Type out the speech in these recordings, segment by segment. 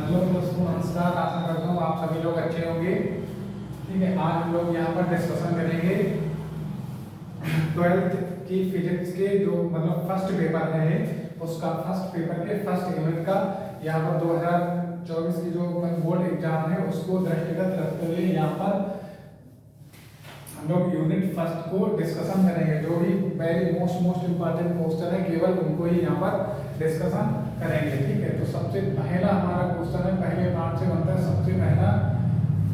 Hello दोस्तों, नमस्कार। आशा करता हूँ आप सभी लोग अच्छे होंगे। ठीक है, आज हम लोग यहाँ पर डिस्कशन करेंगे 12th की फिजिक्स के जो मतलब फर्स्ट पेपर है उसका, फर्स्ट पेपर के फर्स्ट यूनिट का। यहाँ पर 2024 की जो बोर्ड एग्जाम है उसको दृष्टिगत रखते हुए यहाँ पर हम लोग यूनिट फर्स्ट को डिस्कशन करेंगे। जो भी वेरी मोस्ट इम्पॉर्टेंट क्वेश्चन है केवल उनको ही यहाँ पर डिस्कशन करेंगे। ठीक है, तो सबसे पहला हमारा क्वेश्चन है, पहले पार्ट से बनता है। सबसे पहला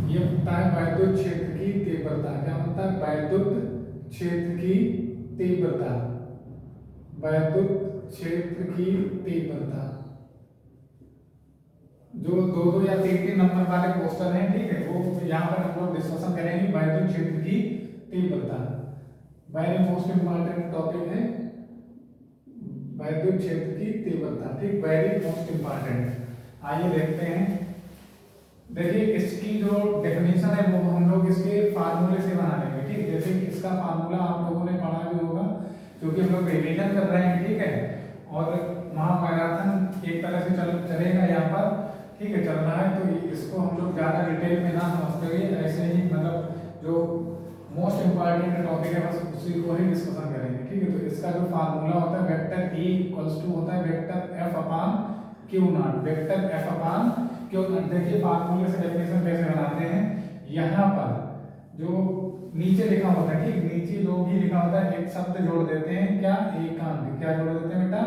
ये बनता है वैद्युत क्षेत्र की तीव्रता। क्या बनता है? वैद्युत क्षेत्र की तीव्रता। वैद्युत क्षेत्र की तीव्रता जो दो या तीन नंबर वाले क्वेश्चन है, ठीक है, वो यहाँ पर हम लोग डिस्कशन करेंगे। वैद्युत क्षेत्र की तीव्रता वेरी मोस्ट इम्पॉर्टेंट टॉपिक है, वैद्युत क्षेत्र की तीव्रता। ठीक, वेरी मोस्ट इम्पॉर्टेंट। आइए देखते हैं। देखिए, इसकी जो डेफिनेशन है वो हम लोग इसके फार्मूले से बना लेंगे। ठीक, जैसे कि इसका फार्मूला आप लोगों ने पढ़ा भी होगा क्योंकि हम लोग रिवीजन कर रहे हैं। ठीक है, और महामैराथन एक तरह से चलेगा यहाँ पर। ठीक है, चल रहा है, तो इसको हम लोग ज़्यादा डिटेल में ना समझते हुए ऐसे ही मतलब जो मोस्ट इम्पॉर्टेंट टॉपिक है बस उसी को ही डिस्कशन करेंगे। ठीक है, तो इसका जो फार्मूला होता है वेक्टर E इक्वल्स टू होता है vector F upon Q not. Vector F upon Q not. देखिए फार्मूले से डेफिनेशन कैसे बनाते हैं। यहाँ पर जो नीचे लिखा होता है, ठीक, नीचे जो भी लिखा होता है एक शब्द जोड़ देते हैं। क्या? एकांक। क्या जोड़ देते हैं बेटा?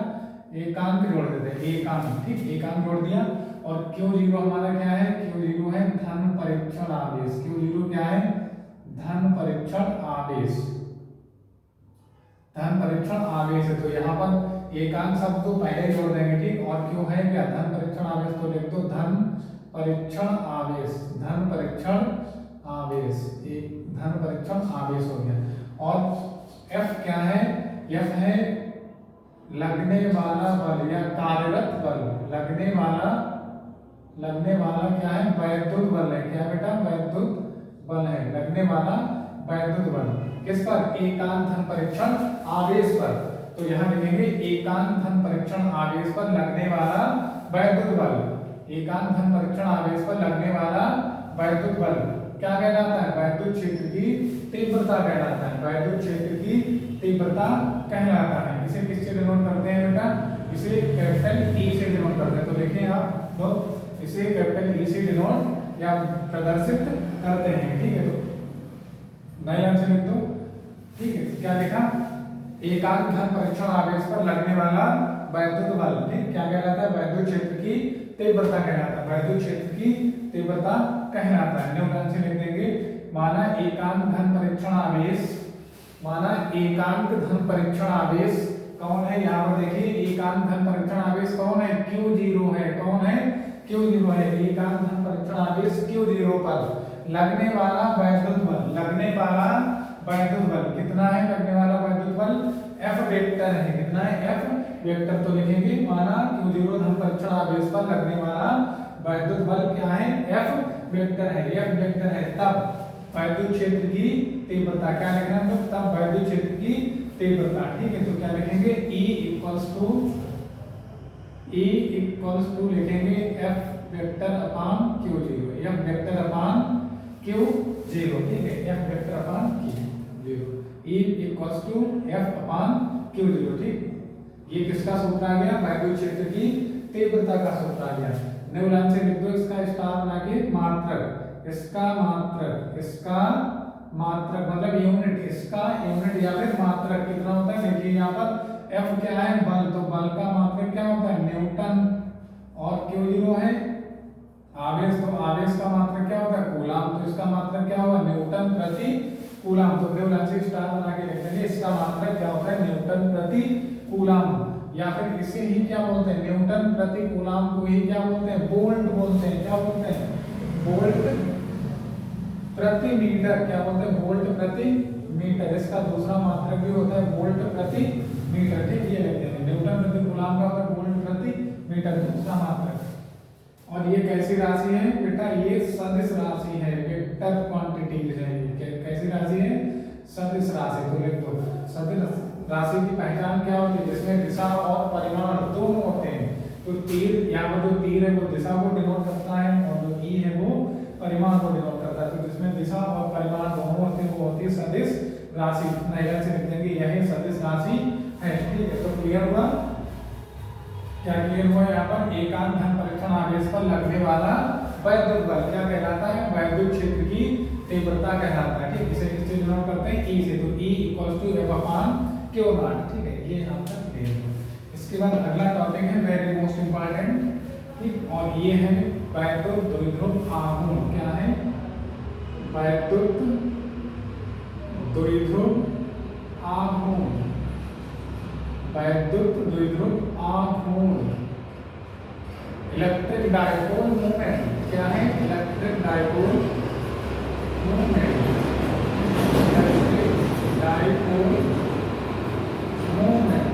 एकांक जोड़ देते हैं। एकांक। ठीक, एकांक जोड़ दिया। और Q0 हमारा क्या है? Q0 है धन परीक्षण आवेश। Q0 क्या है? धन परीक्षण आवेश। धन परीक्षण आवेश है, तो यहाँ पर एकांक शब्द तो पहले जोड़ देंगे। ठीक, और क्यों है क्या? धन परीक्षण आवेश, तो लिख दो धन परीक्षण आवेश। धन परीक्षण आवेश, एक धन परीक्षण आवेश हो गया। और F क्या है? F है लगने वाला बल या कार्यरत बल। लगने वाला क्या है? वैद्युत बल है। क्या बेटा? वैद्युत बल है। लगने वाला वैद्युत बल किस पर? एकांक धन परीक्षण आवेश पर। तो यहाँ लिखेंगे एकांक धन परीक्षण आवेश पर लगने वाला वैद्युत बल। एकांक धन परीक्षण आवेश पर लगने वाला वैद्युत बल क्या कहलाता है? वैद्युत क्षेत्र की तीव्रता कहलाता है। वैद्युत क्षेत्र की तीव्रता कहलाता है। इसे किससे डिनोट करते हैं बेटा? इसे कैपिटल E से डिनोट करते हैं। तो देखिए आप लोग इसे कैपिटल E से डिनोट या प्रदर्शित करते हैं। ठीक है, तो नया आंसर लिख दो। ठीक है, क्या लिखा? एकांक धन परीक्षण आवेश पर लगने वाला वैद्युत बल। ठीक, क्या कहलाता है? वैद्युत क्षेत्र की तीव्रता कहलाता है। वैद्युत क्षेत्र की तीव्रता कहलाता है। न्यूटन से लिख देंगे। माना एकांक धन परीक्षण आवेश, माना एकांक धन परीक्षण आवेश कौन है? यहाँ पर देखिए एकांक धन परीक्षण आवेश कौन है? Q0 है। कौन है? Q0 है। एकांक धन परीक्षण आवेश Q0 पर लगने वाला वैद्युत बल। लगने वाला वैद्युत बल कितना है? लगने वाला वैद्युत बल F वेक्टर है। कितना है? F vector. तो लिखेंगे माना Q0 धन परीक्षण आवेश पर लगने वाला वैद्युत बल क्या है? F वेक्टर है। F वेक्टर है। तब वैद्युत क्षेत्र की तीव्रता क्या लिखना है? तो तब वैद्युत क्षेत्र की तीव्रता। ठीक है, तो क्या लिखेंगे? E इक्वल्स टू लिखेंगे F vector upon Q0। F vector upon Q0। ठीक है, F vector upon Q0। E equals to F upon Q0। ठीक, ये किसका सूत्र आ गया? वैद्युत क्षेत्र की तीव्रता का सूत्र आ गया। न्यूटन से लिख दो इसका स्टार बना के मात्रक। इसका मात्रक मतलब यूनिट। इसका यूनिट या फिर मात्रक कितना होता है? देखिए यहाँ पर F क्या है? बल। तो बल का मात्रक क्या होता है? न्यूटन। और Q0 है आवेश। तो आवेश का मात्रक क्या होता है? कूलाम। तो इसका मात्रक क्या होगा? न्यूटन प्रति कूलाम। तो न्यूटन से स्टार बना के लिख देंगे। इसका मात्रक क्या होता है? न्यूटन प्रति कूलाम। या फिर इसे ही क्या बोलते हैं? न्यूटन प्रति कूलाम को ही क्या बोलते हैं? वोल्ट बोलते हैं। क्या बोलते हैं? वोल्ट प्रति मीटर। क्या बोलते हैं? वोल्ट प्रति मीटर। इसका दूसरा मात्रक भी होता है वोल्ट प्रति मीटर। ठीक, ये लिखते हैं न्यूटन प्रति कूलाम का होता है वोल्ट प्रति मीटर दूसरा मात्रक। और ये कैसी राशि है बेटा? ये सदिश राशि है। वेक्टर क्वांटिटीज है। कैसी राशि है? सदिश राशि। तो लिख दो सदिश राशि की पहचान क्या होती है? जिसमें दिशा और परिमाण दोनों होते हैं। तो तीर, यहाँ पर जो तीर है वो दिशा को डिनोट करता है और जो ई है वो परिमाण को डिनोट करता है। तो जिसमें दिशा और परिमाण दोनों होते हैं वो होती है सदिश राशि। नैगन से लिख देंगे यही सदिश राशि है। ठीक है, तो क्लियर हुआ? क्या क्लियर हुआ? यहाँ पर एकांत धन परीक्षण आवेश पर लगने वाला वैद्युत बल क्या कहलाता है? वैद्युत क्षेत्र की तीव्रता कहलाता है। ठीक, इसे किससे डिनोट करते हैं? ई से। तो E equals to F upon Q naught. ठीक है, ये आपका क्लियर हुआ। इसके बाद अगला टॉपिक है वेरी मोस्ट इंपॉर्टेंट। ठीक, और ये है वैद्युत द्विध्रुव आघूर्ण। क्या है? वैद्युत द्विध्रुव आघूर्ण। वैद्युत द्विध्रुव आघूर्ण। Electric dipole movement. क्या है? Electric dipole movement. Electric dipole movement.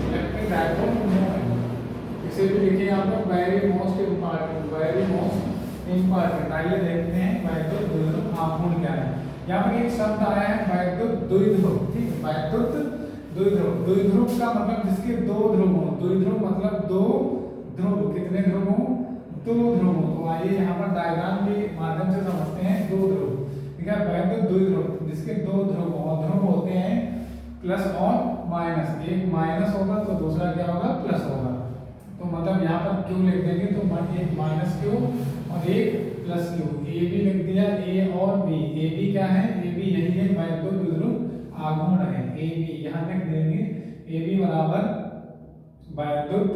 Electric dipole movement. इसे भी लिखिए आप लोग very most important. Very most important. आइए देखते हैं वैद्युत द्विध्रुव आघूर्ण क्या है। यहाँ पर एक शब्द आया है वैद्युत द्विध्रुव। ठीक है, वैद्युत द्विध्रुव। द्विध्रुव का मतलब जिसके दो ध्रुव हो। द्विध्रुव मतलब दो ध्रुव। कितने ध्रुव हो? दो ध्रुव हो। तो आइए यहाँ पर डायग्राम के माध्यम से समझते हैं दो ध्रुव। ठीक है, वैद्युत द्विध्रुव जिसके दो ध्रुव हो। ध्रुव होते हैं प्लस और माइनस। एक माइनस होगा तो दूसरा क्या होगा? प्लस होगा। तो मतलब यहाँ पर क्यू लिख देंगे तो एक माइनस क्यू और एक प्लस क्यू। ए बी लिख दिया, ए और बी। ए बी क्या है? ए बी यही है वैद्युत द्विध्रुव आघूर्ण है। ए बी यहाँ लिख देंगे, ए बी बराबर वैद्युत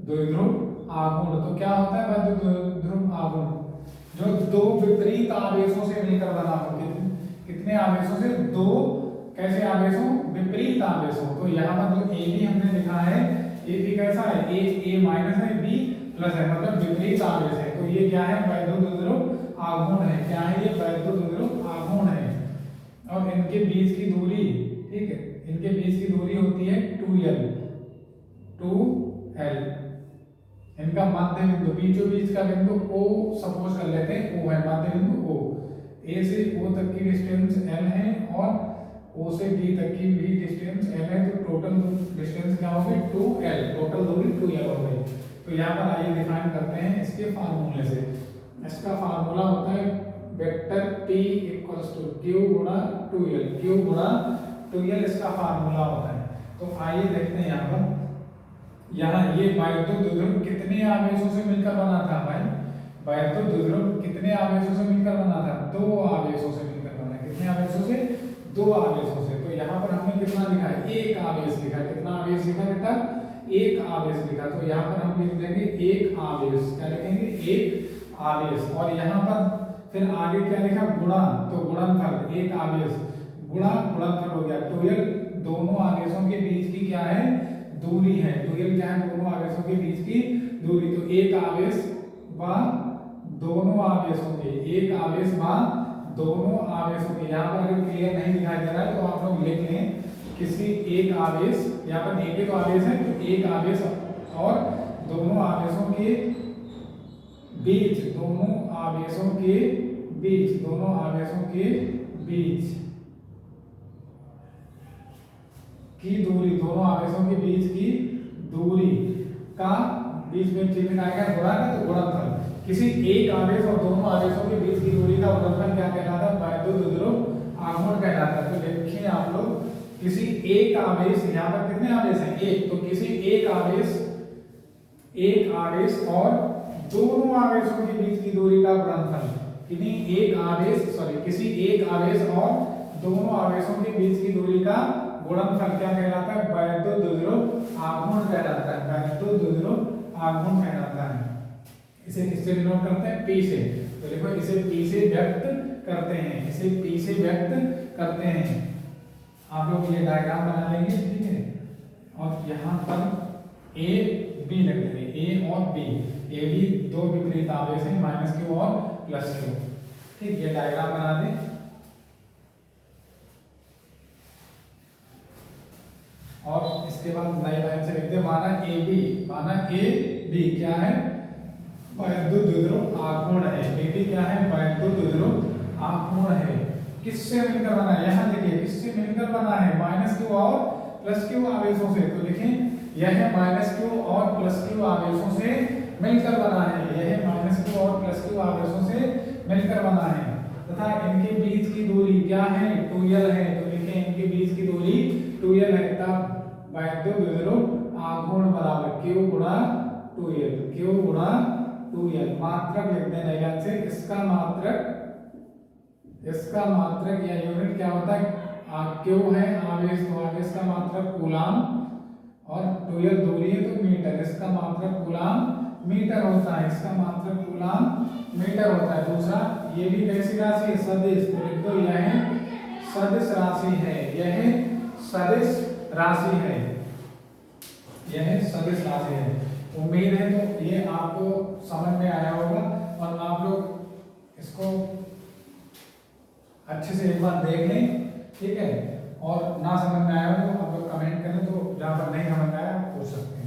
द्विध्रुव आघूर्ण। तो क्या होता है वैद्युत द्विध्रुव आघूर्ण? जो दो विपरीत आवेशों से मिलकर बना हो। कितने आवेशों से? दो। कैसे आवेशों? विपरीत आवेशों। तो यहाँ पर जो ए बी हमने लिखा है, ए बी कैसा है? ए माइनस है, बी प्लस है, मतलब विपरीत आवेश है। तो ये क्या है? वैद्युत द्विध्रुव आघूर्ण है। क्या है ये? वैद्युत द्विध्रुव आघूर्ण है। और इनके बीच की दूरी, ठीक है, इनके बीच की दूरी होती है 2l। 2l। इनका मध्य बिंदु, बीचों बीच का बिंदु O सपोज कर लेते हैं, O है मध्य बिंदु O। A से O तक की डिस्टेंस l है और O से B तक की भी डिस्टेंस l है। तो टोटल डिस्टेंस क्या होगी? 2l। टोटल दूरी 2l हो गई। तो यहाँ पर आइए डिफाइन करते हैं इसके फार्मूले से। इसका फार्मूला होता है vector P equals to Q गुणा 2l। Q गुणा 2l इसका फार्मूला होता है। तो आइए देखते हैं यहाँ पर। यहाँ ये वैद्युत द्विध्रुव कितने आवेशों से मिलकर बना था भाई? वैद्युत द्विध्रुव कितने आवेशों से मिलकर बना था? दो आवेशों से मिलकर बना। कितने आवेशों से? दो आवेशों से। तो यहाँ पर हमने कितना लिखा है? एक आवेश लिखा। कितना आवेश लिखा बेटा? एक आवेश लिखा। तो यहाँ पर हम लिख देंगे एक आवेश। क्या लिखेंगे? एक आवेश। और यहाँ पर फिर आगे क्या लिखा? गुणा। तो गुणनफल एक आवेश गुणा गुणनफल हो गया 2l। दोनों आवेशों के बीच की क्या है? दूरी है। 2l क्या है? दोनों आवेशों के बीच की दूरी। तो एक आवेश व दोनों आवेशों के, एक आवेश व दोनों आवेशों के। यहाँ पर अगर क्लियर नहीं दिखाई दे रहा है तो आप लोग लिख लें किसी एक आवेश, यहाँ पर एक ही तो आवेश है, तो एक आवेश और दोनों आवेशों के बीच, दोनों आवेशों के बीच, दोनों आवेशों के बीच की दूरी, दोनों आवेशों के बीच की दूरी का बीच में चिन्ह आएगा गुणा का। तो गुणनफल किसी एक आवेश और दोनों आवेशों के बीच की दूरी का गुणनफल क्या कहलाता है? वैद्युत द्विध्रुव आघूर्ण कहलाता है। तो देखिए आप लोग, किसी एक आवेश, यहाँ पर कितने आवेश हैं? एक। तो किसी एक आवेश और दोनों आवेशों के बीच की दूरी का गुणनफल। किसी एक आवेश और दोनों आवेशों के बीच की दूरी का गुणनफल क्या कहलाता है? वैद्युत द्विध्रुव आघूर्ण कहलाता है। वैद्युत द्विध्रुव आघूर्ण कहलाता है। इसे किससे डिनोट करते हैं? P से। तो देखो इसे P से व्यक्त करते हैं। इसे P से व्यक्त करते हैं। आप लोग ये डायग्राम बना लेंगे, ठीक है। और यहाँ पर A B लग देंगे, A और B। A B दो विपरीत आवेश हैं, माइनस क्यू और प्लस क्यू। ठीक, ये डायग्राम बना दें। और इसके बाद नई लाइन से लिखते हैं माना ए बी। माना ए बी क्या है? वैद्युत द्विध्रुव आघूर्ण है। ए बी क्या है? वैद्युत द्विध्रुव आघूर्ण है। किससे मिलकर बना है? यहाँ देखिए किससे मिलकर बना है? माइनस क्यू और प्लस क्यू आवेशों से। तो लिखें यह -q और +q आवेशों से मिलकर बना है, यह -q और +q आवेशों से मिलकर बना है तथा इनके बीच की दूरी क्या है, 2l है। तो लिखें इनके बीच की दूरी 2l है, तब वैद्युत विद्युत आघूर्ण बराबर q गुणा 2l, q गुणा 2l। मात्रक लिख देना याद से, इसका मात्रक या यूनिट क्या होता है, q है आवेश, तो आवेश का मात्रक कूलाम और 2l दूरी है तो मीटर, इसका मात्रक कूलाम मीटर होता है, इसका मात्रक कूलाम मीटर होता है। दूसरा ये भी कैसी राशि है, सदिश, तो लिख दो यह सदिश राशि है, यह सदिश राशि है, यह सदिश राशि है। उम्मीद है तो ये आपको समझ में आया होगा और आप लोग इसको अच्छे से एक बार देख लें, ठीक है। और ना समझ में आया हो तो आप लोग कमेंट करें, तो जहाँ पर नहीं समझ में आया पूछ सकते हैं।